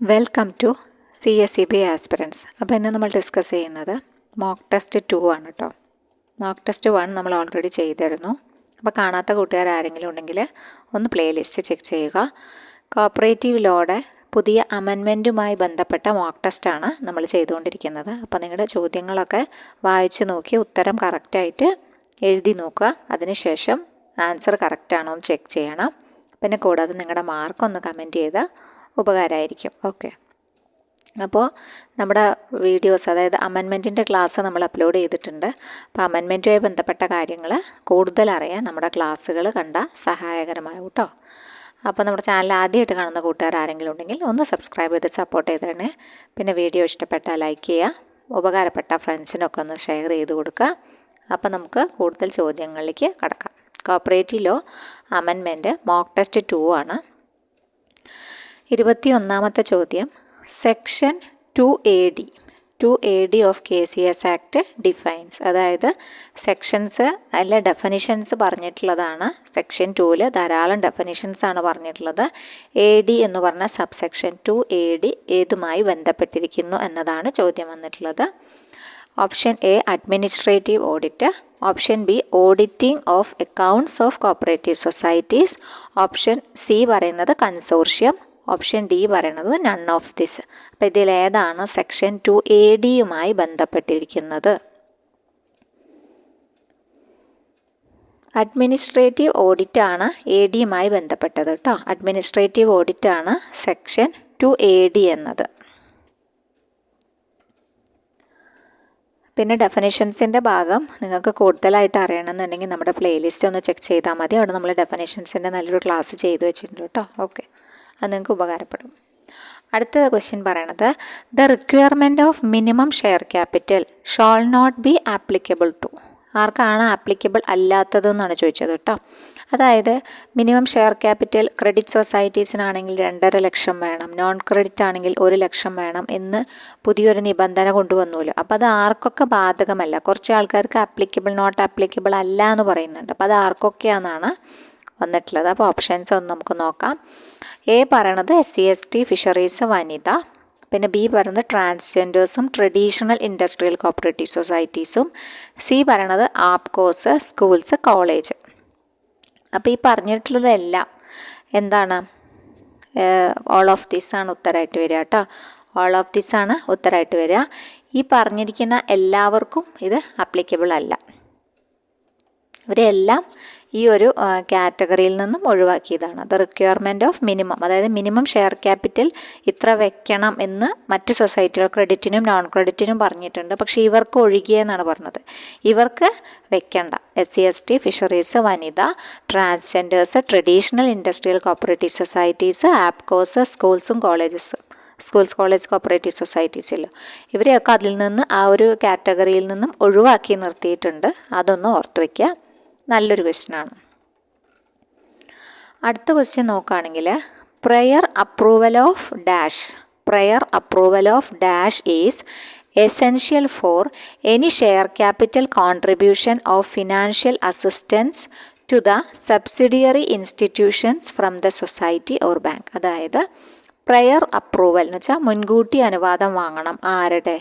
Welcome to CSEB aspirants. അപ്പോൾ ഇന്ന് നമ്മൾ ഡിസ്കസ് ചെയ്യുന്നത് മോക്ക് ടെസ്റ്റ് 2 ആണ് കേട്ടോ. മോക്ക് ടെസ്റ്റ് 1 നമ്മൾ ഓൾറെഡി ചെയ്തിരുന്നു. അപ്പോൾ കാണാത്ത കൂട്ടുകാർ ആരെങ്കിലും ഉണ്ടെങ്കിൽ ഒന്ന് പ്ലേലിസ്റ്റ് ചെക്ക് ചെയ്യുക. കോപ്പറേറ്റീവ് ലോയുടെ പുതിയ അമെൻമെൻറ്റുമായി ബന്ധപ്പെട്ട മോക്ക് ടെസ്റ്റാണ് നമ്മൾ ചെയ്തുകൊണ്ടിരിക്കുന്നത്. അപ്പോൾ നിങ്ങളുടെ ചോദ്യങ്ങളൊക്കെ വായിച്ച് നോക്കി ഉത്തരം കറക്റ്റായിട്ട് എഴുതി നോക്കുക. അതിനുശേഷം ആൻസർ കറക്റ്റാണോ എന്ന് ചെക്ക് ചെയ്യണം. പിന്നെ കൂടാതെ നിങ്ങളുടെ മാർക്കൊന്ന് കമൻറ്റ് ചെയ്താൽ ഉപകാരമായിരിക്കും. ഓക്കെ, അപ്പോൾ നമ്മുടെ വീഡിയോസ്, അതായത് അമെൻമെൻറ്റിൻ്റെ ക്ലാസ് നമ്മൾ അപ്ലോഡ് ചെയ്തിട്ടുണ്ട്. അപ്പോൾ അമെൻമെൻറ്റുമായി ബന്ധപ്പെട്ട കാര്യങ്ങൾ കൂടുതൽ അറിയാൻ നമ്മുടെ ക്ലാസ്സുകൾ കണ്ട സഹായകരമാകും കേട്ടോ. അപ്പോൾ നമ്മുടെ ചാനൽ ആദ്യമായിട്ട് കാണുന്ന കൂട്ടുകാർ ആരെങ്കിലും ഉണ്ടെങ്കിൽ ഒന്ന് സബ്സ്ക്രൈബ് ചെയ്ത് സപ്പോർട്ട് ചെയ്തേണേ. പിന്നെ വീഡിയോ ഇഷ്ടപ്പെട്ടാൽ ലൈക്ക് ചെയ്യുക, ഉപകാരപ്പെട്ട ഫ്രണ്ട്സിനൊക്കെ ഒന്ന് ഷെയർ ചെയ്ത് കൊടുക്കുക. അപ്പോൾ നമുക്ക് കൂടുതൽ ചോദ്യങ്ങളിലേക്ക് കടക്കാം. Cooperative law amendment mock test 2 ആണ്. 21ാമത്തെ ചോദ്യം, section 2AD of KCS act defines, അതായത് സെക്ഷൻസ് അല്ല ഡെഫിനിഷൻസ് പറഞ്ഞിട്ടുള്ളതാണ്. സെക്ഷൻ 2 ധാരാളം ഡെഫിനിഷൻസ് ആണ് പറഞ്ഞിട്ടുള്ളത്. AD എന്ന് പറഞ്ഞ സബ്സെക്ഷൻ 2AD ഏതുമായി ബന്ധപ്പെട്ടിരിക്കുന്നു എന്നതാണ് ചോദ്യം വന്നിട്ടുള്ളത്. Option A administrative audit, option B auditing of accounts of cooperative societies, option C പറയുന്നത് കൺസോർഷ്യം, ഓപ്ഷൻ ഡി പറയുന്നത് നൺ ഓഫ് ദിസ്. അപ്പോൾ ഇതിലേതാണ് സെക്ഷൻ 2ADയുമായി ബന്ധപ്പെട്ടിരിക്കുന്നത്? അഡ്മിനിസ്ട്രേറ്റീവ് ഓഡിറ്റാണ് ADയുമായി ബന്ധപ്പെട്ടത് കേട്ടോ. അഡ്മിനിസ്ട്രേറ്റീവ് ഓഡിറ്റാണ് സെക്ഷൻ 2AD എന്നത്. പിന്നെ ഡെഫിനിഷൻസിൻ്റെ ഭാഗം നിങ്ങൾക്ക് കൂടുതലായിട്ട് അറിയണമെന്നുണ്ടെങ്കിൽ നമ്മുടെ പ്ലേലിസ്റ്റ് ഒന്ന് ചെക്ക് ചെയ്താൽ മതി. അവിടെ നമ്മൾ ഡെഫിനിഷൻസിൻ്റെ നല്ലൊരു ക്ലാസ് ചെയ്തു വെച്ചിട്ടുണ്ട് കേട്ടോ. ഓക്കെ, അത് നിങ്ങൾക്ക് ഉപകാരപ്പെടും. അടുത്ത ക്വസ്റ്റ്യൻ പറയണത്, the requirement of minimum share capital shall not be applicable to. ആർക്കാണ് ആപ്ലിക്കബിൾ അല്ലാത്തതെന്നാണ് ചോദിച്ചത് കേട്ടോ. അതായത് മിനിമം ഷെയർ ക്യാപിറ്റൽ ക്രെഡിറ്റ് സൊസൈറ്റീസിനാണെങ്കിൽ 2.5 ലക്ഷം വേണം, നോൺ ക്രെഡിറ്റ് ആണെങ്കിൽ 1 ലക്ഷം വേണം എന്ന് പുതിയൊരു നിബന്ധന കൊണ്ടുവന്നുല്ലോ. അപ്പോൾ അത് ആർക്കൊക്കെ ബാധകമല്ല. കുറച്ച് ആൾക്കാർക്ക് ആപ്ലിക്കബിൾ, നോട്ട് ആപ്ലിക്കബിൾ അല്ല എന്ന് പറയുന്നുണ്ട്. അപ്പോൾ അത് ആർക്കൊക്കെയാണെന്നാണ് വന്നിട്ടുള്ളത്. അപ്പോൾ ഓപ്ഷൻസ് ഒന്ന് നമുക്ക് നോക്കാം. എ പറയണത് SC/ST ഫിഷറീസ് വനിത, പിന്നെ ബി പറയുന്നത് ട്രാൻസ്ജെൻഡേഴ്സും ട്രഡീഷണൽ ഇൻഡസ്ട്രിയൽ കോപ്പറേറ്റീവ് സൊസൈറ്റീസും, സി പറയണത് ആപ്കോസ്, സ്കൂൾസ്, കോളേജ്. അപ്പോൾ ഈ പറഞ്ഞിട്ടുള്ളതെല്ലാം എന്താണ്? ഓൾ ഓഫ് ദിസ് ആണ് ഉത്തരമായിട്ട് വരിക കേട്ടോ. ഓൾ ഓഫ് ദിസ് ആണ് ഉത്തരമായിട്ട് വരിക. ഈ പറഞ്ഞിരിക്കുന്ന എല്ലാവർക്കും ഇത് ആപ്ലിക്കബിൾ അല്ല. ഇവരെല്ലാം ഈ ഒരു കാറ്റഗറിയിൽ നിന്നും ഒഴിവാക്കിയതാണ്. ദ റിക്വയർമെൻറ്റ് ഓഫ് മിനിമം, അതായത് മിനിമം ഷെയർ ക്യാപിറ്റൽ ഇത്ര വെക്കണം എന്ന് മറ്റ് സൊസൈറ്റികൾ ക്രെഡിറ്റിനും നോൺ ക്രെഡിറ്റിനും പറഞ്ഞിട്ടുണ്ട്. പക്ഷേ ഇവർക്ക് ഒഴികെയെന്നാണ് പറഞ്ഞത്. ഇവർക്ക് വെക്കണ്ട. SC/ST ഫിഷറീസ് വനിത, transgenders, traditional industrial cooperative societies, APCOS, സ്കൂൾസും കോളേജസും, സ്കൂൾസ്, കോളേജ്, കോപ്പറേറ്റീവ് സൊസൈറ്റീസിലോ ഇവരെയൊക്കെ അതിൽ നിന്ന് ആ ഒരു കാറ്റഗറിയിൽ നിന്നും ഒഴിവാക്കി നിർത്തിയിട്ടുണ്ട്. അതൊന്ന് ഓർത്ത് വയ്ക്കുക. നല്ലൊരു ക്വസ്റ്റ്യനാണ്. അടുത്ത ക്വസ്റ്റ്യൻ നോക്കുകയാണെങ്കിൽ, prior approval of dash is essential for any share capital contribution of financial assistance to the subsidiary institutions from the society or bank. അതായത് പ്രയർ അപ്രൂവൽ എന്ന് വെച്ചാൽ മുൻകൂട്ടി അനുവാദം വാങ്ങണം. ആരുടെ?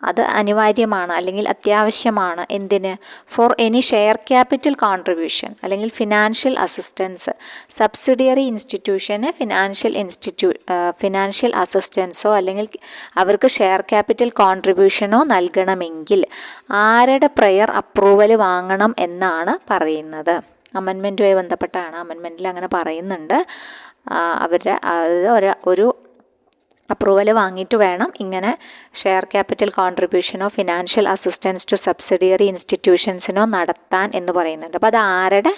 അത് അനിവാര്യമാണ് അല്ലെങ്കിൽ അത്യാവശ്യമാണ്. എന്തിന്? Four any share capital contribution അല്ലെങ്കിൽ ഫിനാൻഷ്യൽ അസിസ്റ്റൻസ്. സബ്സിഡിയറി ഇൻസ്റ്റിറ്റ്യൂഷന് ഫിനാൻഷ്യൽ അസിസ്റ്റൻസോ അല്ലെങ്കിൽ അവർക്ക് ഷെയർ ക്യാപിറ്റൽ കോൺട്രിബ്യൂഷനോ നൽകണമെങ്കിൽ ആരുടെ പ്രയർ അപ്രൂവൽ വാങ്ങണം എന്നാണ് പറയുന്നത്. അമെൻമെൻറ്റുമായി ബന്ധപ്പെട്ടാണ്. അമെൻമെൻറ്റിൽ അങ്ങനെ പറയുന്നുണ്ട്. അവരുടെ ഒരു അപ്രൂവൽ വാങ്ങിയിട്ട് വേണം ഇങ്ങനെ ഷെയർ ക്യാപിറ്റൽ കോൺട്രിബ്യൂഷനോ ഫിനാൻഷ്യൽ അസിസ്റ്റൻസ് ടു സബ്സിഡിയറി ഇൻസ്റ്റിറ്റ്യൂഷൻസിനോ നടത്താൻ എന്ന് പറയുന്നുണ്ട്. അപ്പോൾ അത് ആരുടെ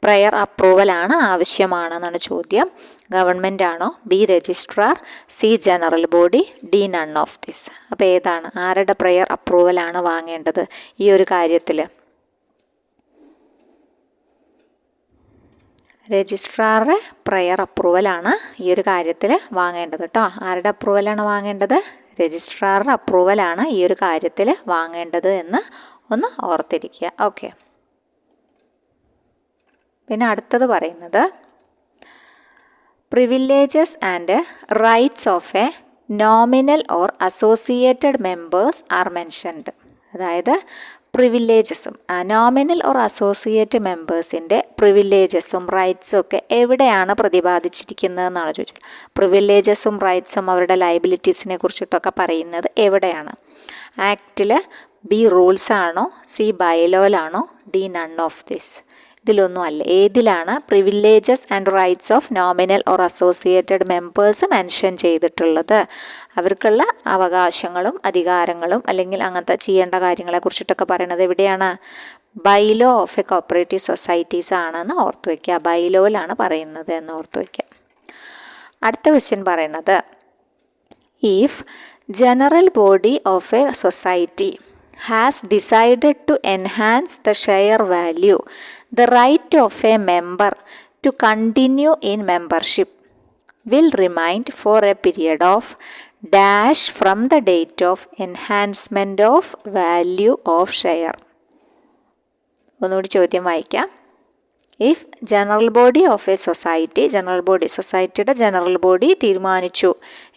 പ്രയർ അപ്രൂവലാണ് ആവശ്യമാണെന്നാണ് ചോദ്യം. ഗവൺമെൻറ് ആണോ? B registrar, C general body, D none of this. അപ്പോൾ ഏതാണ്? ആരുടെ പ്രയർ അപ്രൂവലാണ് വാങ്ങേണ്ടത് ഈ ഒരു കാര്യത്തിൽ? രജിസ്ട്രാറുടെ പ്രയർ അപ്രൂവലാണ് ഈ ഒരു കാര്യത്തിൽ വാങ്ങേണ്ടത് കേട്ടോ. ആരുടെ അപ്രൂവലാണ് വാങ്ങേണ്ടത്? രജിസ്ട്രാറുടെ അപ്രൂവലാണ് ഈ ഒരു കാര്യത്തിൽ വാങ്ങേണ്ടത് എന്ന് ഒന്ന് ഓർത്തിരിക്കുക. ഓക്കെ, പിന്നെ അടുത്തത് പറയുന്നത്, privileges and rights of a nominal or associated members are mentioned. അതായത് പ്രിവിലേജസും നോമിനൽ ഓർ അസോസിയേറ്റ് മെമ്പേഴ്സിൻ്റെ പ്രിവിലേജസും റൈറ്റ്സും ഒക്കെ എവിടെയാണ് പ്രതിപാദിച്ചിരിക്കുന്നതെന്നാണ് ചോദിച്ചത്. പ്രിവിലേജസും റൈറ്റ്സും അവരുടെ ലയബിലിറ്റീസിനെ കുറിച്ചിട്ടൊക്കെ പറയുന്നത് എവിടെയാണ്? ആക്റ്റിൽ ബി റൂൾസ് ആണോ, സി ബൈലോയിലാണോ, ഡി നൺ ഓഫ് ദിസ്? ഇതിലൊന്നും അല്ല. ഏതിലാണ് privileges and rights of nominal or associated members mention ചെയ്തിട്ടുള്ളത്? അവർക്കുള്ള അവകാശങ്ങളും അധികാരങ്ങളും അല്ലെങ്കിൽ അങ്ങനത്തെ ചെയ്യേണ്ട കാര്യങ്ങളെ കുറിച്ചിട്ടൊക്കെ പറയുന്നത് എവിടെയാണ്? Bylaw of A cooperative societies ആണെന്ന് ഓർത്തു വയ്ക്കുക. ബൈലോയിലാണ് പറയുന്നത് എന്ന് ഓർത്തു വയ്ക്കുക. അടുത്ത ക്വസ്റ്റ്യൻ പറയുന്നത്, if general body of a society has decided to enhance the share value, the right of a member to continue in membership will remain for a period of dash from the date of enhancement of value of share. ഒന്നുകൂടി ചോദ്യം വായിക്കാം. If general body of a society, general body സൊസൈറ്റിയുടെ general body തീരുമാനിച്ചു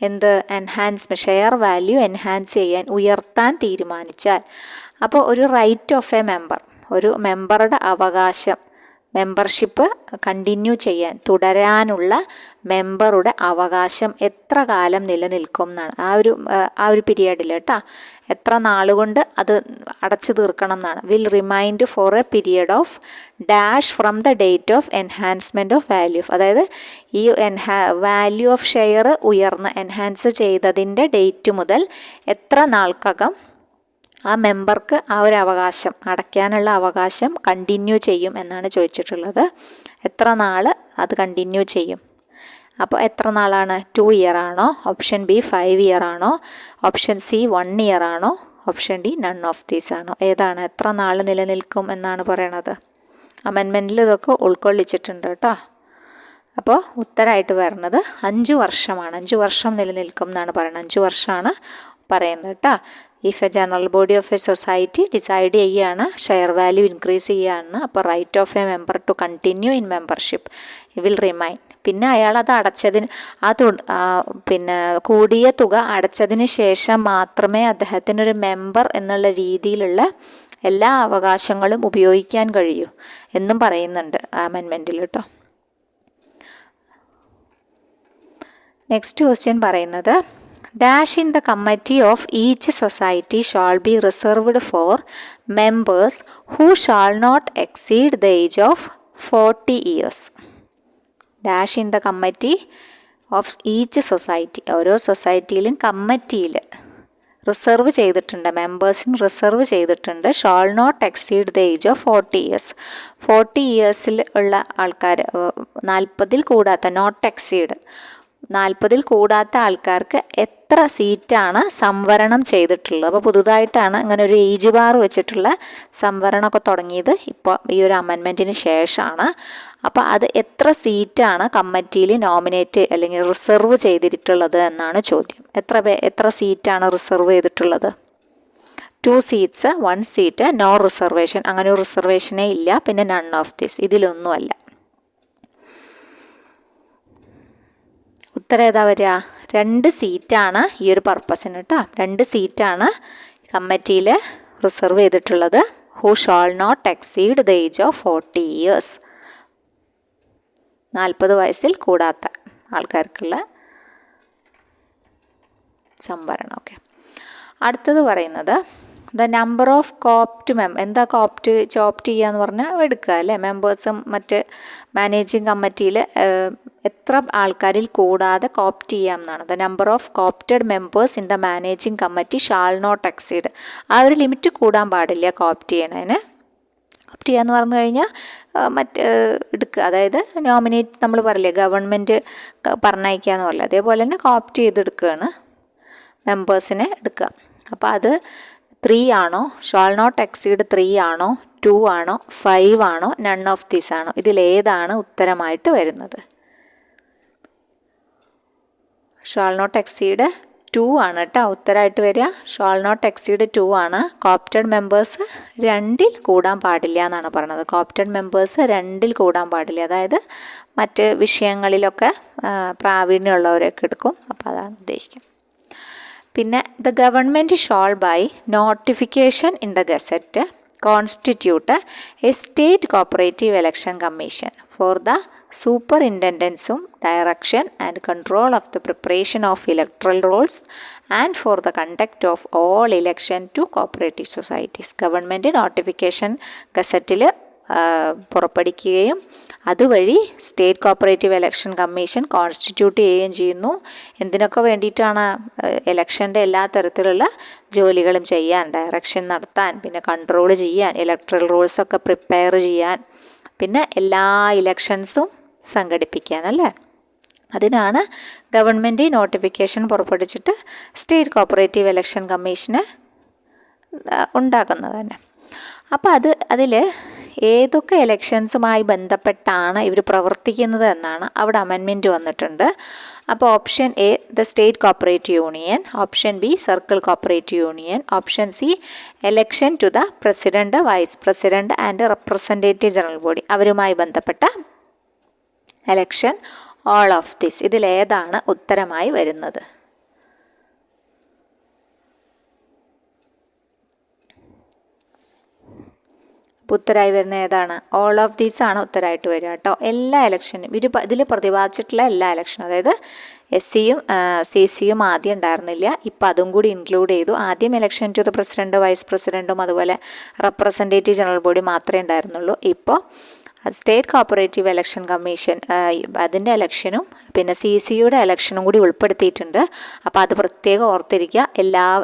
എന്ത്? Enhancement, share value enhance ചെയ്യാൻ, ഉയർത്താൻ തീരുമാനിച്ചാൽ, അപ്പോൾ ഒരു റൈറ്റ് ഓഫ് എ മെമ്പർ, ഒരു മെമ്പറുടെ അവകാശം, മെമ്പർഷിപ്പ് കണ്ടിന്യൂ ചെയ്യാൻ, തുടരാനുള്ള മെമ്പറുടെ അവകാശം എത്ര കാലം നിലനിൽക്കും എന്നാണ്. ആ ഒരു പീരിയഡിൽ കേട്ടോ, എത്ര നാളുകൊണ്ട് അത് അടച്ചു തീർക്കണം എന്നാണ്. Will remain for a period of dash from the date of enhancement of value. അതായത് ഈ വാല്യൂ ഓഫ് ഷെയർ എൻഹാൻസ് ചെയ്തതിൻ്റെ ഡേറ്റ് മുതൽ എത്ര നാൾക്കകം ആ മെമ്പർക്ക് ആ ഒരു അവകാശം, അടയ്ക്കാനുള്ള അവകാശം കണ്ടിന്യൂ ചെയ്യും എന്നാണ് ചോദിച്ചിട്ടുള്ളത്. എത്ര നാൾ അത് കണ്ടിന്യൂ ചെയ്യും? അപ്പോൾ എത്ര നാളാണ്? 2 ഇയർ ആണോ? ഓപ്ഷൻ ബി 5 ഇയർ ആണോ? ഓപ്ഷൻ സി 1 ഇയർ ആണോ? Option D none of these ആണോ? ഏതാണ്? എത്ര നാൾ നിലനിൽക്കും എന്നാണ് പറയണത്? അമെൻമെൻറ്റിൽ ഇതൊക്കെ ഉൾക്കൊള്ളിച്ചിട്ടുണ്ട് കേട്ടോ. അപ്പോൾ ഉത്തരമായിട്ട് വരുന്നത് 5 വർഷമാണ്. 5 വർഷം നിലനിൽക്കും എന്നാണ് പറയുന്നത്. 5 വർഷമാണ് പറയുന്നത് കേട്ടോ. If a general body of a society decide ചെയ്യുകയാണ് ഷെയർ വാല്യൂ ഇൻക്രീസ് ചെയ്യുകയാണ്, അപ്പോൾ right of a member to continue in membership will remain. പിന്നെ അയാൾ അത് അടച്ചതിന് പിന്നെ കൂടിയ തുക അടച്ചതിന് ശേഷം മാത്രമേ അദ്ദേഹത്തിനൊരു മെമ്പർ എന്നുള്ള രീതിയിലുള്ള എല്ലാ അവകാശങ്ങളും ഉപയോഗിക്കാൻ കഴിയൂ എന്നും പറയുന്നുണ്ട് അമെൻമെൻറ്റിൽ കേട്ടോ. നെക്സ്റ്റ് ക്വസ്റ്റ്യൻ പറയുന്നത്, dash in the committee of each society shall be reserved for members who shall not exceed the age of 40 years. Dash in the committee of each society. ഓരോ സൊസൈറ്റിയിലും കമ്മിറ്റിയിൽ റിസർവ് ചെയ്തിട്ടുണ്ട്, മെമ്പേഴ്സിന് റിസർവ് ചെയ്തിട്ടുണ്ട്. Shall not exceed the age of 40 years. 40 ഇയേഴ്സിൽ ഉള്ള ആൾക്കാർ, 40-ൽ കൂടാത്ത, not exceed 40-ൽ കൂടാത്ത ആൾക്കാർക്ക് എത്ര സീറ്റാണ് സംവരണം ചെയ്തിട്ടുള്ളത്? അപ്പോൾ പുതുതായിട്ടാണ് ഇങ്ങനെ ഒരു ഏജ് ബാർ വെച്ചിട്ടുള്ള സംവരണമൊക്കെ തുടങ്ങിയത് ഇപ്പോൾ ഈ ഒരു അമെൻമെൻറ്റിന് ശേഷമാണ്. അപ്പോൾ അത് എത്ര സീറ്റാണ് കമ്മിറ്റിയിൽ നോമിനേറ്റ് അല്ലെങ്കിൽ റിസർവ് ചെയ്തിട്ടുള്ളത് എന്നാണ് ചോദ്യം. എത്ര സീറ്റാണ് റിസർവ് ചെയ്തിട്ടുള്ളത്? 2 സീറ്റ്സ്, 1 സീറ്റ്, നോ റിസർവേഷൻ. അങ്ങനെ ഒരു റിസർവേഷനേ ഇല്ല. പിന്നെ നൺ ഓഫ് ദിസ്, ഇതിലൊന്നുമല്ല. ഉത്തരം ഏതാ വരിക? 2 സീറ്റാണ് ഈ ഒരു പർപ്പസിന് കേട്ടോ. 2 സീറ്റാണ് കമ്മിറ്റിയിൽ റിസർവ് ചെയ്തിട്ടുള്ളത്. Who shall not exceed the age of 40 years. 40 വയസ്സിൽ കൂടാത്ത ആൾക്കാർക്കുള്ള സംവരണം. ഓക്കെ, അടുത്തത് പറയുന്നത് ദ നമ്പർ ഓഫ് കോപ്റ്റ് എന്താ ചോപ്റ്റ് ചെയ്യുക എന്ന് പറഞ്ഞാൽ എടുക്കുക അല്ലേ. മെമ്പേഴ്സും മറ്റ് മാനേജിങ് കമ്മിറ്റിയിൽ എത്ര ആൾക്കാരിൽ കൂടാതെ കോപ്റ്റ് ചെയ്യാം എന്നാണ്. The number of coopted members in the managing committee shall not exceed. ആ ഒരു ലിമിറ്റ് കൂടാൻ പാടില്ല കോപ്റ്റ് ചെയ്യണതിന്. കോപ്റ്റ് ചെയ്യാന്ന് പറഞ്ഞു കഴിഞ്ഞാൽ എടുക്കുക, അതായത് നോമിനേറ്റ്, നമ്മൾ പറയില്ലേ ഗവൺമെൻറ് പറഞ്ഞയക്കുക എന്ന് പറയില്ല, അതേപോലെ തന്നെ കോപ്റ്റ് ചെയ്തെടുക്കുകയാണ്, മെമ്പേഴ്സിനെ എടുക്കുക. അപ്പോൾ അത് 3 ആണോ, ഷാൾ നോട്ട് എക്സീഡ് 3 ആണോ, 2 ആണോ, 5 ആണോ, നൺ ഓഫ് ദീസ് ആണോ? ഇതിലേതാണ് ഉത്തരമായിട്ട് വരുന്നത്? ഷാൾ നോട്ട് എക്സീഡ് 2 ആണ് കേട്ടോ ഉത്തരമായിട്ട് വരിക. ഷാൾ നോട്ട് എക്സീഡ് 2 ആണ്. കോപ്റ്റഡ് മെമ്പേഴ്സ് 2-ൽ കൂടാൻ പാടില്ല എന്നാണ് പറയുന്നത്. കോപ്റ്റഡ് മെമ്പേഴ്സ് 2-ൽ കൂടാൻ പാടില്ല, അതായത് മറ്റ് വിഷയങ്ങളിലൊക്കെ പ്രാവീണ്യമുള്ളവരൊക്കെ എടുക്കും. അപ്പോൾ അതാണ് ഉദ്ദേശിക്കുന്നത്. പിന്നെ the government shall by notification in the gazette constitute a state cooperative election commission for the സൂപ്പറിൻറ്റൻഡൻസും direction and control of the preparation of electoral rolls and for the conduct of all election to cooperative societies. Government notification ഗസറ്റിൽ പുറപ്പെടുവിക്കുകയും അതുവഴി state cooperative election commission constitute ചെയ്യുകയും ചെയ്യുന്നു. എന്തിനൊക്കെ വേണ്ടിയിട്ടാണ്? ഇലക്ഷൻ്റെ എല്ലാ തരത്തിലുള്ള ജോലികളും ചെയ്യാൻ, ഡയറക്ഷൻ നടത്താൻ, പിന്നെ കൺട്രോൾ ചെയ്യാൻ, ഇലക്ട്രൽ റൂൾസൊക്കെ പ്രിപ്പയർ ചെയ്യാൻ, പിന്നെ എല്ലാ ഇലക്ഷൻസും സംഘടിപ്പിക്കാൻ അല്ലേ. അതിനാണ് ഗവൺമെൻറ് നോട്ടിഫിക്കേഷൻ പുറപ്പെടുവിച്ചിട്ട് സ്റ്റേറ്റ് കോപ്പറേറ്റീവ് ഇലക്ഷൻ കമ്മീഷന് ഉണ്ടാക്കുന്നത് തന്നെ. അപ്പോൾ അതിൽ ഏതൊക്കെ ഇലക്ഷൻസുമായി ബന്ധപ്പെട്ടാണ് ഇവർ പ്രവർത്തിക്കുന്നത് എന്നാണ് അവിടെ അമെൻമെൻറ്റ് വന്നിട്ടുണ്ട്. അപ്പോൾ option A the state cooperative union, option B circle cooperative union, option C election to the president, vice president and representative general body, അവരുമായി ബന്ധപ്പെട്ട എലക്ഷൻ. ഓൾ ഓഫ് ദിസ്, ഇതിലേതാണ് ഉത്തരമായി വരുന്നത്? ഉത്തരമായി വരുന്ന ഏതാണ്? ഓൾ ഓഫ് ദീസ് ആണ് ഉത്തരമായിട്ട് വരിക കേട്ടോ. എല്ലാ ഇലക്ഷനും ഇതിൽ പ്രതിപാദിച്ചിട്ടുള്ള എല്ലാ ഇലക്ഷനും, അതായത് SCയും CCയും ആദ്യം ഉണ്ടായിരുന്നില്ല, ഇപ്പം അതും കൂടി ഇൻക്ലൂഡ് ചെയ്തു. ആദ്യം election to the president, vice പ്രസിഡൻറ്റും അതുപോലെ റെപ്രസെൻറ്റേറ്റീവ് ജനറൽ ബോഡി മാത്രമേ ഉണ്ടായിരുന്നുള്ളൂ. ഇപ്പോൾ സ്റ്റേറ്റ് കോപ്പറേറ്റീവ് ഇലക്ഷൻ കമ്മീഷൻ അതിൻ്റെ ഇലക്ഷനും പിന്നെ CCയുടെ ഇലക്ഷനും കൂടി ഉൾപ്പെടുത്തിയിട്ടുണ്ട്. അപ്പോൾ അത് പ്രത്യേകം ഓർത്തിരിക്കുക.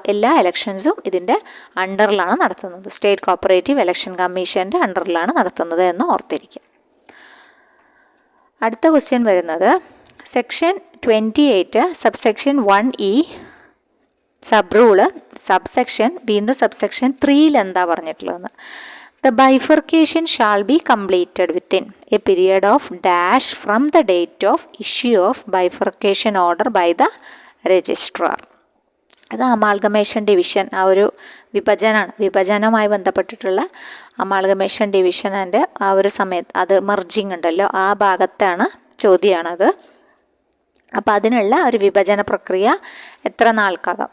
എല്ലാ ഇലക്ഷൻസും ഇതിൻ്റെ അണ്ടറിലാണ് നടത്തുന്നത്, സ്റ്റേറ്റ് കോപ്പറേറ്റീവ് ഇലക്ഷൻ കമ്മീഷൻ്റെ അണ്ടറിലാണ് നടത്തുന്നത് എന്ന് ഓർത്തിരിക്കുക. അടുത്ത ക്വസ്റ്റ്യൻ വരുന്നത് section 28 subsection 1E sub rule subsection വീണ്ടും സബ്സെക്ഷൻ 3ൽ എന്താ പറഞ്ഞിട്ടുള്ളതെന്ന്. The bifurcation shall be completed within a period of dash from the date of issue of bifurcation order by the registrar. അത് amalgamation division, ആ ഒരു വിഭജനവുമായി ബന്ധപ്പെട്ടിട്ടുള്ള amalgamation division and ആ ഒരു സമയത്ത് അത് മെർജിങ് ഉണ്ടല്ലോ, ആ ഭാഗത്താണ് ചോദ്യമാണത്. അപ്പോൾ അതിനുള്ള ഒരു വിഭജന പ്രക്രിയ എത്ര നാൾക്കകം,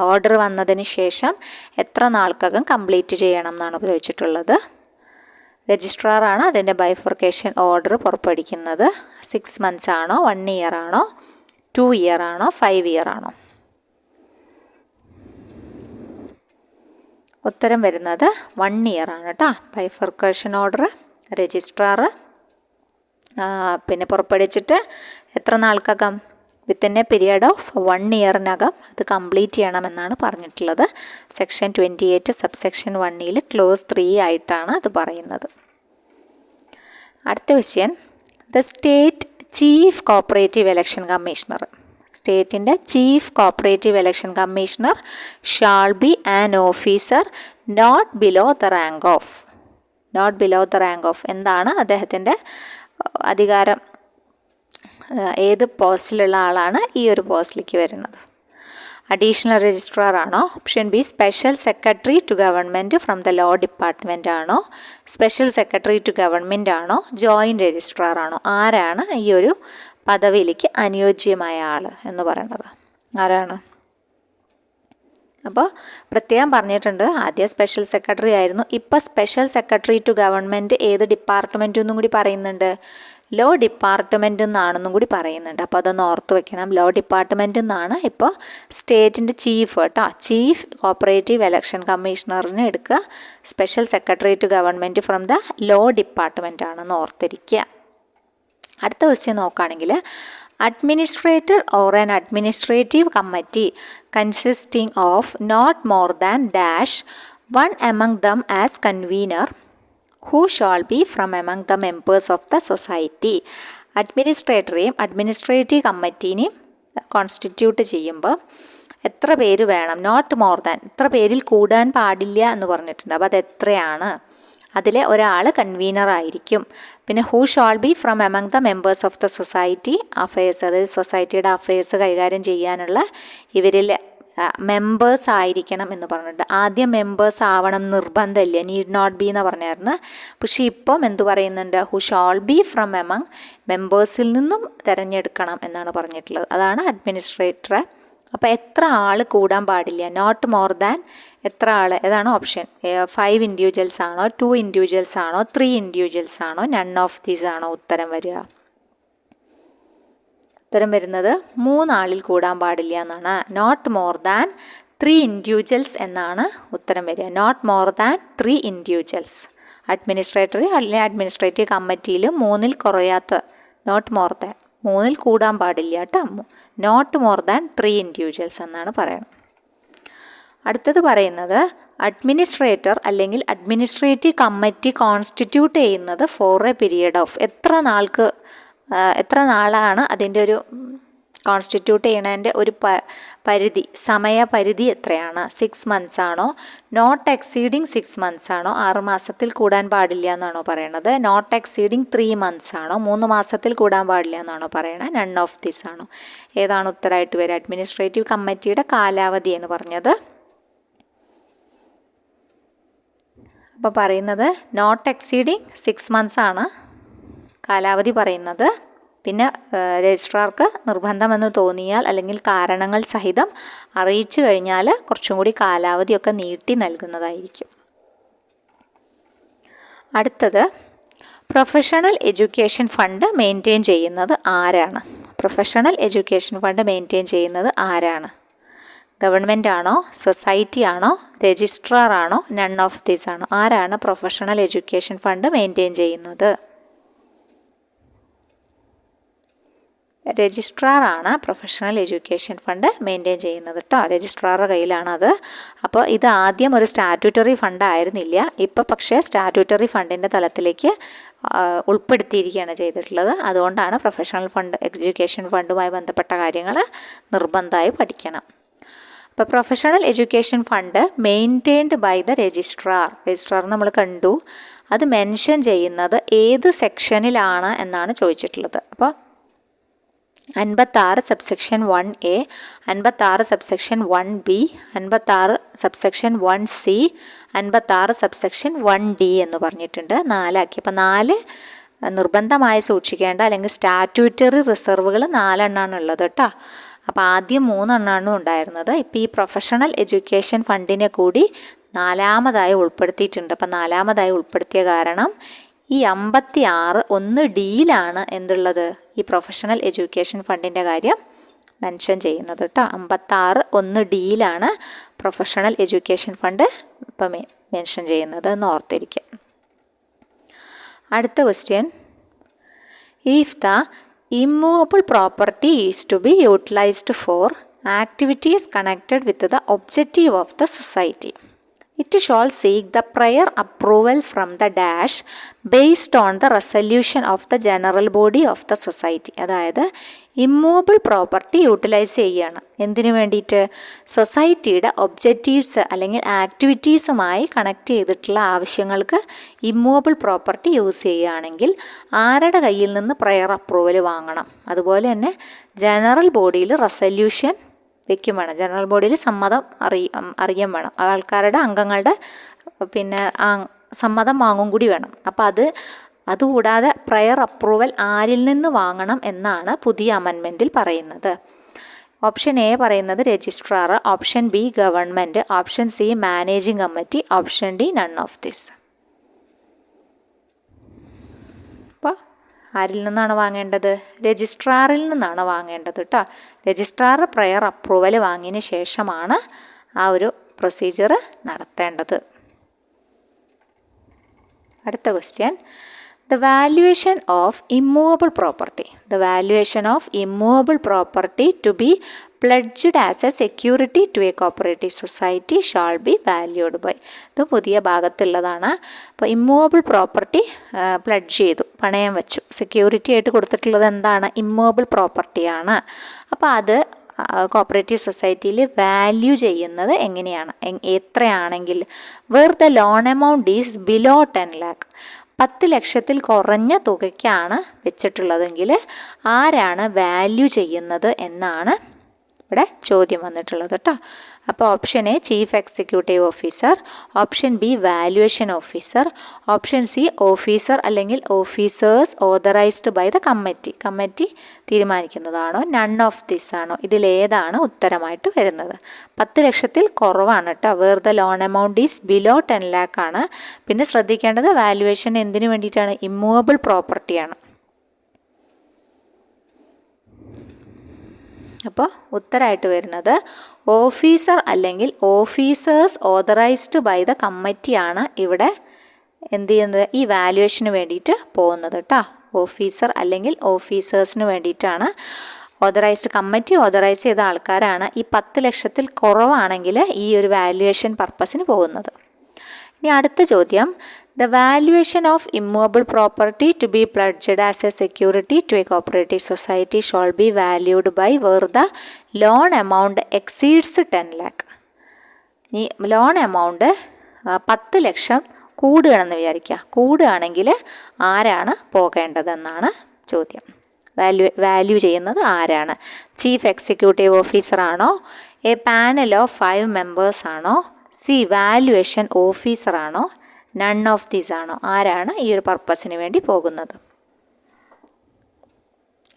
ഓർഡർ വന്നതിന് ശേഷം എത്ര നാൾക്കകം കംപ്ലീറ്റ് ചെയ്യണം എന്നാണ് ചോദിച്ചിട്ടുള്ളത്. രജിസ്ട്രാറാണ് അതിൻ്റെ ബൈഫർക്കേഷൻ ഓർഡർ പുറപ്പെടുവിക്കുന്നത്. 6 months ആണോ, 1 year ആണോ, 2 year ആണോ, 5 year ആണോ? ഉത്തരം വരുന്നത് 1 year ആണ് കേട്ടോ. ബൈഫർക്കേഷൻ ഓർഡർ രജിസ്ട്രാർ പിന്നെ പുറപ്പെടുവിച്ചിട്ട് എത്ര നാൾക്കകം, വിത്തിൻ എ പീരിയഡ് ഓഫ് 1 yearനകം അത് കംപ്ലീറ്റ് ചെയ്യണമെന്നാണ് പറഞ്ഞിട്ടുള്ളത്. സെക്ഷൻ 28 സബ്സെക്ഷൻ 1ൽ ക്ലോസ് 3 ആയിട്ടാണ് അത് പറയുന്നത്. അടുത്ത question, the state chief cooperative election commissioner, സ്റ്റേറ്റിൻ്റെ chief cooperative election commissioner shall be an officer not below the rank of, എന്താണ് അദ്ദേഹത്തിൻ്റെ അധികാരം, ഏത് പോസ്റ്റിലുള്ള ആളാണ് ഈ ഒരു പോസ്റ്റിലേക്ക് വരുന്നത്? അഡീഷണൽ രജിസ്ട്രാർ ആണോ, option B special secretary to government from the law department ആണോ, സ്പെഷ്യൽ സെക്രട്ടറി ടു ഗവൺമെൻറ് ആണോ, ജോയിൻറ്റ് രജിസ്ട്രാർ ആണോ? ആരാണ് ഈ ഒരു പദവിയിലേക്ക് അനുയോജ്യമായ ആൾ എന്ന് പറയുന്നത്? ആരാണ്? അപ്പോൾ പ്രത്യേകം പറഞ്ഞിട്ടുണ്ട്, ആദ്യം സ്പെഷ്യൽ സെക്രട്ടറി ആയിരുന്നു, ഇപ്പോൾ സ്പെഷ്യൽ സെക്രട്ടറി ടു ഗവൺമെൻറ് ഏത് ഡിപ്പാർട്ട്മെൻറ്റ് എന്നും കൂടി പറയുന്നുണ്ട്, ലോ ഡിപ്പാർട്ട്മെൻ്റ് എന്നാണെന്നും കൂടി പറയുന്നുണ്ട്. അപ്പോൾ അതൊന്ന് ഓർത്ത് വെക്കണം, ലോ ഡിപ്പാർട്ട്മെൻ്റ് എന്നാണ് ഇപ്പോൾ സ്റ്റേറ്റിൻ്റെ ചീഫ് കേട്ടോ. ചീഫ് കോപ്പറേറ്റീവ് ഇലക്ഷൻ കമ്മീഷണറിനെ എടുക്കുക, special secretary to government from the law department ആണെന്ന് ഓർത്തിരിക്കുക. അടുത്ത ക്വസ്റ്റ്യൻ നോക്കുകയാണെങ്കിൽ, administrator or an administrative committee consisting of not more than dash one among them as convener who shall be from among the members of the society. അഡ്മിനിസ്ട്രേറ്ററെയും administrative കമ്മിറ്റീനെയും constitute ചെയ്യുമ്പോൾ എത്ര പേര് വേണം, നോട്ട് മോർ ദാൻ, ഇത്ര പേരിൽ കൂടാൻ പാടില്ല എന്ന് പറഞ്ഞിട്ടുണ്ട്. അപ്പോൾ അത് എത്രയാണ്? അതിലെ ഒരാൾ കൺവീനർ ആയിരിക്കും. പിന്നെ who shall be from among the members of the society affairs, അതായത് സൊസൈറ്റിയുടെ അഫയേഴ്സ് കൈകാര്യം ചെയ്യാനുള്ള ഇവരിൽ മെമ്പേഴ്സ് ആയിരിക്കണം എന്ന് പറഞ്ഞിട്ടുണ്ട്. ആദ്യം മെമ്പേഴ്സ് ആവണം നിർബന്ധമില്ല, നീഡ് നോട്ട് ബി എന്ന് പറഞ്ഞായിരുന്നു. പക്ഷേ ഇപ്പം എന്തു പറയുന്നുണ്ട്, who shall be from among മെമ്പേഴ്സിൽ നിന്നും തിരഞ്ഞെടുക്കണം എന്നാണ് പറഞ്ഞിട്ടുള്ളത്. അതാണ് അഡ്മിനിസ്ട്രേറ്ററെ അപ്പോൾ എത്ര ആൾ കൂടാൻ പാടില്ല? നോട്ട് മോർ ദാൻ എത്ര ആൾ? ഏതാണ് ഓപ്ഷൻ? 5 ഇൻഡിവിജ്വൽസ് ആണോ, 2 ഇൻഡിവിജ്വൽസ് ആണോ, 3 ഇൻഡിവിജ്വൽസ് ആണോ, നൺ ഓഫ് ദീസ് ആണോ ഉത്തരം വരിക? ഉത്തരം വരുന്നത് 3 ആളിൽ കൂടാൻ പാടില്ല എന്നാണ്. നോട്ട് മോർ ദാൻ 3 ഇൻഡിവിജ്വൽസ് എന്നാണ് ഉത്തരം വരിക. Not more than 3 individuals. Administrator അല്ലെങ്കിൽ അഡ്മിനിസ്ട്രേറ്റീവ് കമ്മിറ്റിയിൽ 3-ൽ കുറയാത്ത, നോട്ട് മോർ ദാൻ 3-ൽ കൂടാൻ പാടില്ല കേട്ടോ. നോട്ട് മോർ ദാൻ 3 ഇൻഡിവിജ്വൽസ് എന്നാണ് പറയുന്നത്. അടുത്തത് പറയുന്നത് അഡ്മിനിസ്ട്രേറ്റർ അല്ലെങ്കിൽ അഡ്മിനിസ്ട്രേറ്റീവ് കമ്മിറ്റി കോൺസ്റ്റിറ്റ്യൂട്ട് ചെയ്യുന്നത് ഫോർ എ പീരിയഡ് ഓഫ്, എത്ര നാളാണ് അതിൻ്റെ ഒരു കോൺസ്റ്റിറ്റ്യൂട്ട് ചെയ്യണതിൻ്റെ ഒരു പരിധി, സമയപരിധി എത്രയാണ്? 6 months ആണോ, നോട്ട് എക്സീഡിങ് 6 months ആണോ, 6 മാസത്തിൽ കൂടാൻ പാടില്ല എന്നാണോ പറയണത്? നോട്ട് എക്സീഡിങ് 3 months ആണോ, 3 മാസത്തിൽ കൂടാൻ പാടില്ല എന്നാണോ പറയണത്? നൺ ഓഫ് ദിസ് ആണോ? ഏതാണ് ഉത്തരമായിട്ട് വരിക? അഡ്മിനിസ്ട്രേറ്റീവ് കമ്മിറ്റിയുടെ കാലാവധിയാണ് പറഞ്ഞത്. അപ്പോൾ പറയുന്നത് നോട്ട് എക്സീഡിങ് 6 months ആണ് കാലാവധി പറയുന്നത്. പിന്നെ രജിസ്ട്രാർക്ക് നിർബന്ധമെന്ന് തോന്നിയാൽ അല്ലെങ്കിൽ കാരണങ്ങൾ സഹിതം അറിയിച്ചു കഴിഞ്ഞാൽ കുറച്ചും കൂടി കാലാവധിയൊക്കെ നീട്ടി നൽകുന്നതായിരിക്കും. അടുത്തത് പ്രൊഫഷണൽ എഡ്യൂക്കേഷൻ ഫണ്ട് മെയിൻറ്റെയിൻ ചെയ്യുന്നത് ആരാണ്? പ്രൊഫഷണൽ എഡ്യൂക്കേഷൻ ഫണ്ട് മെയിൻറ്റെയിൻ ചെയ്യുന്നത് ആരാണ്? ഗവൺമെൻറ് ആണോ, സൊസൈറ്റി ആണോ, രജിസ്ട്രാർ ആണോ, നൺ ഓഫ് ദീസ് ആണോ? ആരാണ് പ്രൊഫഷണൽ എഡ്യൂക്കേഷൻ ഫണ്ട് മെയിൻറ്റെയിൻ ചെയ്യുന്നത്? രജിസ്ട്രാർ ആണ് പ്രൊഫഷണൽ എഡ്യൂക്കേഷൻ ഫണ്ട് മെയിൻറ്റെയിൻ ചെയ്യുന്നത് കേട്ടോ. രജിസ്ട്രാറുടെ കയ്യിലാണത്. അപ്പോൾ ഇത് ആദ്യം ഒരു സ്റ്റാറ്റ്യൂട്ടറി ഫണ്ട് ആയിരുന്നില്ല. ഇപ്പോൾ പക്ഷേ സ്റ്റാറ്റ്യൂട്ടറി ഫണ്ടിൻ്റെ തലത്തിലേക്ക് ഉൾപ്പെടുത്തിയിരിക്കുകയാണ് ചെയ്തിട്ടുള്ളത്. അതുകൊണ്ടാണ് പ്രൊഫഷണൽ ഫണ്ട് എഡ്യൂക്കേഷൻ ഫണ്ടുമായി ബന്ധപ്പെട്ട കാര്യങ്ങൾ നിർബന്ധമായി പഠിക്കണം. അപ്പോൾ professional education fund maintained by the registrar നമ്മൾ കണ്ടു. അത് മെൻഷൻ ചെയ്യുന്നത് ഏത് സെക്ഷനിലാണ് എന്നാണ് ചോദിച്ചിട്ടുള്ളത്. അപ്പോൾ 56 subsection 1A, 56 subsection 1B, 56 subsection 1C, 56 subsection 1D എന്ന് പറഞ്ഞിട്ടുണ്ട്. 4 ആക്കി. അപ്പോൾ 4 നിർബന്ധമായി സൂക്ഷിക്കേണ്ട അല്ലെങ്കിൽ സ്റ്റാറ്റ്യൂട്ടറി റിസർവുകൾ 4 എണ്ണമാണ് ഉള്ളത് കേട്ടോ. അപ്പോൾ ആദ്യം 3 എണ്ണമാണ് ഉണ്ടായിരുന്നത്. ഇപ്പോൾ ഈ പ്രൊഫഷണൽ എഡ്യൂക്കേഷൻ ഫണ്ടിനെ കൂടി 4-മതായി ഉൾപ്പെടുത്തിയിട്ടുണ്ട്. അപ്പോൾ 4-മതായി ഉൾപ്പെടുത്തിയ കാരണം ഈ 56 1 ഡിയിലാണ് എന്തുള്ളത്? ഈ പ്രൊഫഷണൽ എഡ്യൂക്കേഷൻ ഫണ്ടിൻ്റെ കാര്യം മെൻഷൻ ചെയ്യുന്നത് കേട്ടോ. 56 1 ഡിയിലാണ് പ്രൊഫഷണൽ എഡ്യൂക്കേഷൻ ഫണ്ട് ഇപ്പം മെൻഷൻ ചെയ്യുന്നത് എന്ന് ഓർത്തിരിക്കുക. അടുത്ത question, if the immovable property is to be utilised for activities connected with the objective of the society, it shall seek the prior approval from the dash based on the resolution of the general body of the society. അതായത് immovable property utilise ചെയ്യുകയാണ്. എന്തിനു വേണ്ടിയിട്ട്? സൊസൈറ്റിയുടെ objectives അല്ലെങ്കിൽ ആക്ടിവിറ്റീസുമായി connect ചെയ്തിട്ടുള്ള ആവശ്യങ്ങൾക്ക് immovable property use ചെയ്യുകയാണെങ്കിൽ ആരുടെ കയ്യിൽ നിന്ന് പ്രയർ അപ്രൂവൽ വാങ്ങണം? അതുപോലെ തന്നെ ജനറൽ ബോഡിയിൽ റെസല്യൂഷൻ വയ്ക്കും വേണം. ജനറൽ ബോഡിയിൽ സമ്മതം അറിയാൻ വേണം. ആൾക്കാരുടെ അംഗങ്ങളുടെ പിന്നെ സമ്മതം വാങ്ങും കൂടി വേണം. അപ്പോൾ അതുകൂടാതെ പ്രയർ അപ്രൂവൽ ആരിൽ നിന്ന് വാങ്ങണം എന്നാണ് പുതിയ അമെൻമെൻറ്റിൽ പറയുന്നത്. ഓപ്ഷൻ എ പറയുന്നത് registrar, option B government, option C managing committee, option D none of this. അപ്പോൾ ആരിൽ നിന്നാണ് വാങ്ങേണ്ടത്? രജിസ്ട്രാറിൽ നിന്നാണ് വാങ്ങേണ്ടത് കേട്ടോ. രജിസ്ട്രാർ പ്രയർ അപ്രൂവൽ വാങ്ങിയതിന് ശേഷമാണ് ആ ഒരു പ്രൊസീജിയർ നടത്തേണ്ടത്. അടുത്ത question, the valuation of immovable property to be pledged as a security to a cooperative society shall be valued by. ഇത് പുതിയ ഭാഗത്തുള്ളതാണ്. അപ്പോൾ ഇമ്മൂവബിൾ പ്രോപ്പർട്ടി പ്ലഡ്ജ് ചെയ്തു, പണയം വെച്ചു, സെക്യൂരിറ്റി ആയിട്ട് കൊടുത്തിട്ടുള്ളത് എന്താണ്? ഇമ്മൂവബിൾ പ്രോപ്പർട്ടിയാണ്. അപ്പോൾ അത് കോപ്പറേറ്റീവ് സൊസൈറ്റിയിൽ വാല്യൂ ചെയ്യുന്നത് എങ്ങനെയാണ്? എത്രയാണെങ്കിൽ where the loan amount is below 10 lakh, 10 ലക്ഷത്തിൽ കുറഞ്ഞ തുകയ്ക്കാണ് വെച്ചിട്ടുള്ളതെങ്കിൽ ആരാണ് വാല്യൂ ചെയ്യുന്നത് എന്നാണ് ഇവിടെ ചോദ്യം വന്നിട്ടുള്ളത് കേട്ടോ. അപ്പോൾ option A chief executive officer, option B valuation officer, option C officer അല്ലെങ്കിൽ officers authorised by the committee. Committee തീരുമാനിക്കുന്നതാണോ, നൺ ഓഫ് ദിസ് ആണോ, ഇതിലേതാണ് ഉത്തരമായിട്ട് വരുന്നത്? 10 ലക്ഷത്തിൽ കുറവാണ് കേട്ടോ. Where the loan amount is below 10 lakh ആണ്. പിന്നെ ശ്രദ്ധിക്കേണ്ടത് വാല്യുവേഷൻ എന്തിനു വേണ്ടിയിട്ടാണ്? ഇമ്മൂവബിൾ പ്രോപ്പർട്ടിയാണ്. അപ്പോൾ ഉത്തരമായിട്ട് വരുന്നത് ഓഫീസർ അല്ലെങ്കിൽ ഓഫീസേഴ്സ് ഓതറൈസ്ഡ് ബൈ ദ കമ്മിറ്റിയാണ് ഇവിടെ എന്ത് ചെയ്യുന്നത്? ഈ വാല്യുവേഷന് വേണ്ടിയിട്ട് പോകുന്നത് കേട്ടോ. ഓഫീസർ അല്ലെങ്കിൽ ഓഫീസേഴ്സിന് വേണ്ടിയിട്ടാണ്. കമ്മിറ്റി ഓതറൈസ് ചെയ്ത ആൾക്കാരാണ് ഈ 10 ലക്ഷത്തിൽ കുറവാണെങ്കിൽ ഈ ഒരു വാല്യുവേഷൻ പർപ്പസിന് പോകുന്നത്. ഇനി അടുത്ത ചോദ്യം, the valuation of immovable property to be pledged as a security to a cooperative society shall be valued by where the loan amount exceeds 10 lakh. ഈ ലോൺ എമൗണ്ട് 10 ലക്ഷം കൂടുകയാണെന്ന് വിചാരിക്കുക. കൂടുകയാണെങ്കിൽ ആരാണ് പോകേണ്ടതെന്നാണ് ചോദ്യം. വാല്യൂ ചെയ്യുന്നത് ആരാണ്? ചീഫ് എക്സിക്യൂട്ടീവ് ഓഫീസർ ആണോ, എ പാനൽ ഓഫ് 5 members ആണോ, സി വാല്യുവേഷൻ ഓഫീസർ ആണോ, നൺ ഓഫ് ദീസ് ആണോ? ആരാണ് ഈ ഒരു പർപ്പസിന് വേണ്ടി പോകുന്നത്?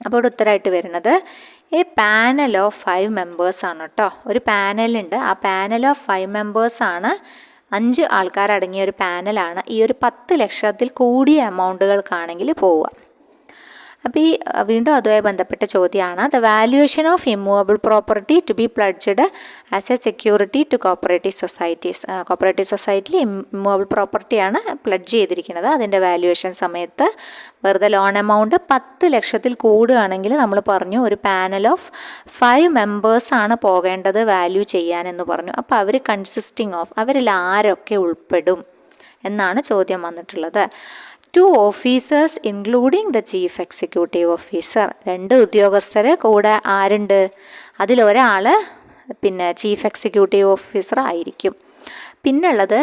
അപ്പോൾ ഇവിടെ ഉത്തരമായിട്ട് വരുന്നത് എ പാനൽ ഓഫ് 5 members ആണ് കേട്ടോ. ഒരു പാനലുണ്ട്, ആ പാനൽ ഓഫ് 5 members ആണ്. 5 ആൾക്കാരടങ്ങിയ ഒരു പാനലാണ് ഈ ഒരു 10 ലക്ഷത്തിൽ കൂടിയ എമൗണ്ടുകൾക്കാണെങ്കിൽ പോവുക. അപ്പോൾ ഈ വീണ്ടും അതുമായി ബന്ധപ്പെട്ട ചോദ്യമാണ്, the valuation of immovable property to be pledged as a security to cooperative societies. Cooperative സൊസൈറ്റിയിൽ ഇമ്മൂവബിൾ പ്രോപ്പർട്ടിയാണ് പ്ലഡ്ജ് ചെയ്തിരിക്കുന്നത്. അതിൻ്റെ വാല്യുവേഷൻ സമയത്ത് വെറുതെ ലോൺ എമൗണ്ട് 10 ലക്ഷത്തിൽ കൂടുകയാണെങ്കിൽ നമ്മൾ പറഞ്ഞു ഒരു പാനൽ ഓഫ് 5 members ആണ് പോകേണ്ടത് വാല്യൂ ചെയ്യാനെന്ന് പറഞ്ഞു. അപ്പോൾ അവർ കൺസിസ്റ്റിംഗ് ഓഫ്, അവരിൽ ആരൊക്കെ ഉൾപ്പെടും എന്നാണ് ചോദ്യം വന്നിട്ടുള്ളത്. 2 officers including the chief executive officer. 2 ഉദ്യോഗസ്ഥർ കൂടെ ആരുണ്ട്? അതിലൊരാൾ പിന്നെ ചീഫ് എക്സിക്യൂട്ടീവ് ഓഫീസർ ആയിരിക്കും. പിന്നുള്ളത്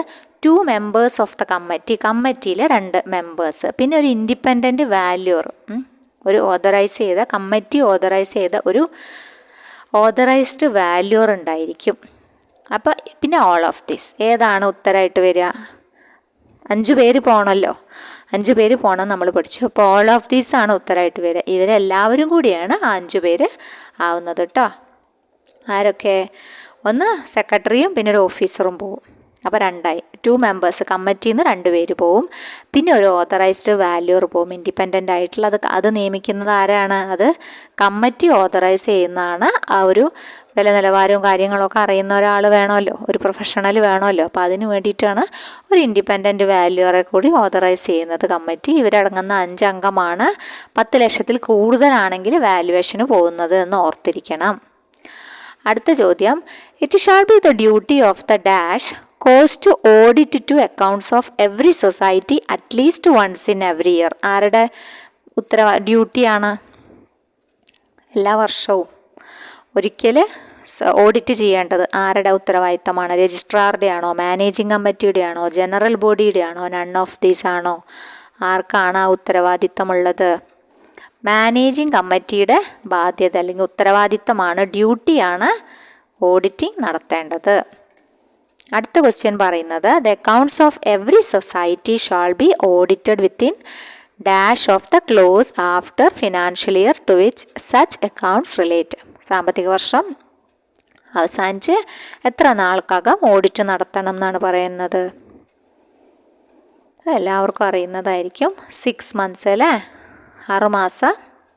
2 members ഓഫ് ദ കമ്മിറ്റി. കമ്മിറ്റിയിൽ 2 members. പിന്നെ ഒരു ഇൻഡിപെൻഡൻറ്റ് വാല്യൂർ, ഒരു കമ്മിറ്റി ഓതറൈസ് ചെയ്ത ഒരു ഓതറൈസ്ഡ് വാല്യൂർ ഉണ്ടായിരിക്കും. അപ്പോൾ പിന്നെ ഓൾ ഓഫ് ദിസ് ഏതാണ് ഉത്തരമായിട്ട് വരിക? 5 പേര് പോകണമല്ലോ, 5 പേര് പോകണം നമ്മൾ പഠിച്ചു. അപ്പോൾ ഓൾ ഓഫ് ദീസ് ആണ് ഉത്തരമായിട്ട് വരിക. ഇവരെല്ലാവരും കൂടിയാണ് 5 പേര് ആവുന്നത് കേട്ടോ. ആരൊക്കെ? ഒന്ന് സെക്രട്ടറിയും പിന്നെ ഒരു ഓഫീസറും പോവും. അപ്പോൾ 2 2 members, കമ്മിറ്റിയിൽ നിന്ന് 2 പേര് പോവും. പിന്നെ ഒരു ഓതറൈസ്ഡ് വാല്യൂർ പോവും, ഇൻഡിപെൻഡൻ്റ് ആയിട്ടുള്ള. അത് നിയമിക്കുന്നത് ആരാണ്? അത് കമ്മിറ്റി ഓതറൈസ് ചെയ്യുന്നതാണ്. ആ ഒരു വില നിലവാരവും കാര്യങ്ങളൊക്കെ അറിയുന്ന ഒരാൾ വേണമല്ലോ, ഒരു പ്രൊഫഷണൽ വേണമല്ലോ. അപ്പോൾ അതിന് വേണ്ടിയിട്ടാണ് ഒരു ഇൻഡിപെൻഡൻറ്റ് വാല്യൂറെ കൂടി ഓതറൈസ് ചെയ്യുന്നത് കമ്മിറ്റി. ഇവരടങ്ങുന്ന 5 അംഗമാണ്. 10 ലക്ഷത്തിൽ കൂടുതലാണെങ്കിൽ വാല്യുവേഷന് പോകുന്നത് എന്ന് ഓർത്തിരിക്കണം. അടുത്ത ചോദ്യം, it shall be the duty of the dash cause to audit to accounts of every society at least once in every year. ആരുടെ ഡ്യൂട്ടിയാണ്? എല്ലാ വർഷവും ഒരിക്കൽ ഓഡിറ്റ് ചെയ്യേണ്ടത് ആരുടെ ഉത്തരവാദിത്തമാണ്? രജിസ്ട്രാറുടെ ആണോ, മാനേജിങ് കമ്മിറ്റിയുടെ ആണോ, ജനറൽ ബോഡിയുടെ ആണോ, നൺ ഓഫ് ദീസ് ആണോ? ആർക്കാണ് ആ ഉത്തരവാദിത്തമുള്ളത്? മാനേജിങ് കമ്മിറ്റിയുടെ ബാധ്യത അല്ലെങ്കിൽ ഉത്തരവാദിത്തമാണ്, ഡ്യൂട്ടിയാണ് ഓഡിറ്റിംഗ് നടത്തേണ്ടത്. അടുത്ത ക്വസ്റ്റ്യൻ പറയുന്നത്, the accounts of every society shall be audited within dash of the close after financial year to which such accounts relate. സാമ്പത്തിക വർഷം അവസാനിച്ച് എത്ര നാൾക്കകം ഓഡിറ്റ് നടത്തണം എന്നാണ് പറയുന്നത്? എല്ലാവർക്കും അറിയുന്നതായിരിക്കും. 6 months അല്ലേ? 6 മാസത്തിനുള്ളിൽ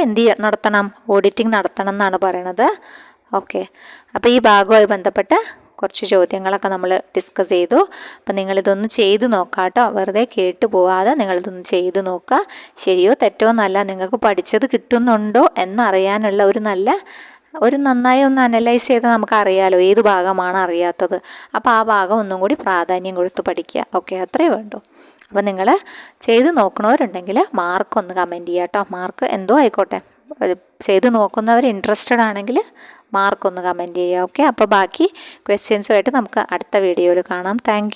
എന്ത് നടത്തണം? ഓഡിറ്റിംഗ് നടത്തണം എന്നാണ് പറയണത്. ഓക്കെ, അപ്പോൾ ഈ ഭാഗവുമായി ബന്ധപ്പെട്ട കുറച്ച് ചോദ്യങ്ങളൊക്കെ നമ്മൾ ഡിസ്കസ് ചെയ്തു. അപ്പം നിങ്ങളിതൊന്ന് ചെയ്ത് നോക്കാം കേട്ടോ. വെറുതെ കേട്ട് പോവാതെ നിങ്ങളിതൊന്ന് ചെയ്ത് നോക്കുക. ശരിയോ തെറ്റോ എന്നല്ല, നിങ്ങൾക്ക് പഠിച്ചത് കിട്ടുന്നുണ്ടോ എന്നറിയാനുള്ള ഒരു നന്നായി ഒന്ന് അനലൈസ് ചെയ്താൽ നമുക്ക് അറിയാലോ ഏത് ഭാഗമാണ് അറിയാത്തത്. അപ്പോൾ ആ ഭാഗം ഒന്നും കൂടി പ്രാധാന്യം കൊടുത്ത് പഠിക്കുക. ഓക്കെ, അത്രയേ വേണ്ടൂ. അപ്പോൾ നിങ്ങൾ ചെയ്ത് നോക്കണവരുണ്ടെങ്കിൽ മാർക്ക് ഒന്ന് കമൻറ്റ് ചെയ്യുക കേട്ടോ. മാർക്ക് എന്തോ ആയിക്കോട്ടെ, ചെയ്ത് നോക്കുന്നവർ ഇൻട്രസ്റ്റഡ് ആണെങ്കിൽ മാർക്കൊന്ന് കമൻറ്റ് ചെയ്യുക. ഓക്കെ, അപ്പോൾ ബാക്കി ക്വസ്റ്റ്യൻസുമായിട്ട് നമുക്ക് അടുത്ത വീഡിയോയിൽ കാണാം. താങ്ക്